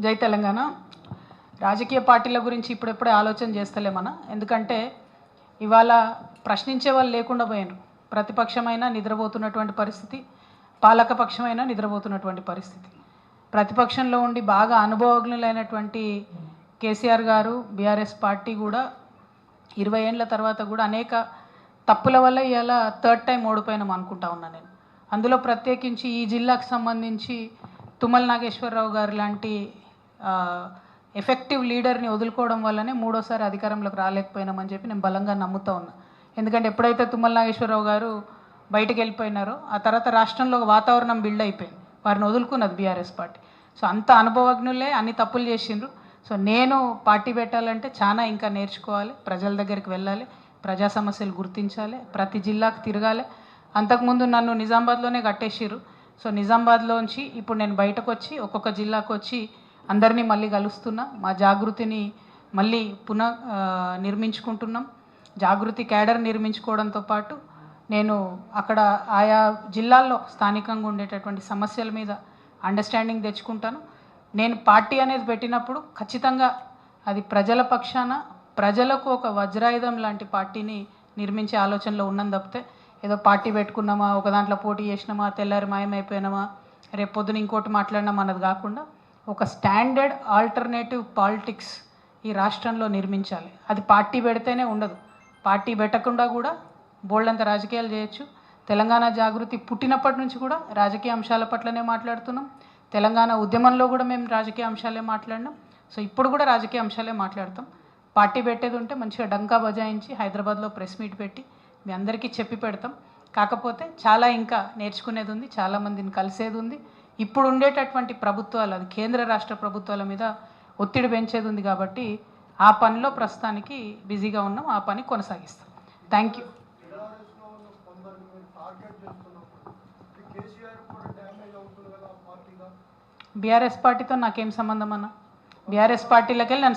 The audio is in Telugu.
జై తెలంగాణ. రాజకీయ పార్టీల గురించి ఇప్పుడెప్పుడే ఆలోచన చేస్తలే మన, ఎందుకంటే ఇవాళ ప్రశ్నించే వాళ్ళు లేకుండా పోయినారు. ప్రతిపక్షమైన నిద్రపోతున్నటువంటి పరిస్థితి, పాలకపక్షమైన నిద్రపోతున్నటువంటి పరిస్థితి. ప్రతిపక్షంలో ఉండి బాగా అనుభవజ్ఞులైనటువంటి కేసీఆర్ గారు, బీఆర్ఎస్ పార్టీ కూడా 20 ఏళ్ల తర్వాత కూడా అనేక తప్పుల వల్ల ఇవాళ థర్డ్ టైం ఓడిపోయినాం అనుకుంటా ఉన్నా నేను. అందులో ప్రత్యేకించి ఈ జిల్లాకు సంబంధించి తుమ్మల నాగేశ్వరరావు గారు లాంటి ఎఫెక్టివ్ లీడర్ని వదులుకోవడం వల్లనే మూడోసారి అధికారంలోకి రాలేకపోయినామని చెప్పి నేను బలంగా నమ్ముతా ఉన్నా. ఎందుకంటే ఎప్పుడైతే తుమ్మల నాగేశ్వరరావు గారు బయటకు వెళ్ళిపోయినారో ఆ తర్వాత రాష్ట్రంలో ఒక వాతావరణం బిల్డ్ అయిపోయింది, వారిని వదులుకున్నది బీఆర్ఎస్ పార్టీ. సో అంత అనుభవజ్ఞులే అన్ని తప్పులు చేసిండ్రు. సో నేను పార్టీ పెట్టాలంటే చాలా ఇంకా నేర్చుకోవాలి, ప్రజల దగ్గరికి వెళ్ళాలి, ప్రజా సమస్యలు గుర్తించాలి, ప్రతి జిల్లాకు తిరగాలి. అంతకుముందు నన్ను నిజామాబాద్లోనే కట్టేసిర్రు. సో నిజామాబాద్లోంచి ఇప్పుడు నేను బయటకు వచ్చి ఒక్కొక్క జిల్లాకు వచ్చి అందరినీ మళ్ళీ కలుస్తున్నా. మా జాగృతిని మళ్ళీ నిర్మించుకుంటున్నాం. జాగృతి క్యాడర్ నిర్మించుకోవడంతో పాటు నేను అక్కడ ఆయా జిల్లాల్లో స్థానికంగా ఉండేటటువంటి సమస్యల మీద అండర్స్టాండింగ్ తెచ్చుకుంటాను. నేను పార్టీ అనేది పెట్టినప్పుడు ఖచ్చితంగా అది ప్రజల పక్షాన, ప్రజలకు ఒక వజ్రాయుధం లాంటి పార్టీని నిర్మించే ఆలోచనలో ఉన్నాను తప్పితే ఏదో పార్టీ పెట్టుకున్నామా, ఒక దాంట్లో పోటీ చేసినామా, తెల్లారి మాయమైపోయినామా, రేపు పొద్దున ఇంకోటి మాట్లాడినామా అన్నది కాకుండా ఒక స్టాండర్డ్ ఆల్టర్నేటివ్ పాలిటిక్స్ ఈ రాష్ట్రంలో నిర్మించాలి. అది పార్టీ పెడితేనే ఉండదు, పార్టీ పెట్టకుండా కూడా బోల్డంత రాజకీయాలు చేయొచ్చు. తెలంగాణ జాగృతి పుట్టినప్పటి నుంచి కూడా రాజకీయ అంశాల పట్లనే మాట్లాడుతున్నాం. తెలంగాణ ఉద్యమంలో కూడా మేము రాజకీయ అంశాలే మాట్లాడినాం. సో ఇప్పుడు కూడా రాజకీయ అంశాలే మాట్లాడతాం. పార్టీ పెట్టేది ఉంటే మంచిగా డంకా బజాయించి హైదరాబాద్లో ప్రెస్ మీట్ పెట్టి మీ అందరికీ చెప్పి పెడతాం. కాకపోతే చాలా ఇంకా నేర్చుకునేది ఉంది, చాలామందిని కలిసేది ఉంది. ఇప్పుడు ఉండేటటువంటి ప్రభుత్వాలు, అది కేంద్ర రాష్ట్ర ప్రభుత్వాల మీద ఒత్తిడి పెంచేది ఉంది కాబట్టి ఆ పనిలో ప్రస్తుతానికి బిజీగా ఉన్నాం, ఆ పని కొనసాగిస్తాం. Thank you. బీఆర్ఎస్ పార్టీతో నాకేం సంబంధం అన్న? బీఆర్ఎస్ పార్టీలకి వెళ్ళి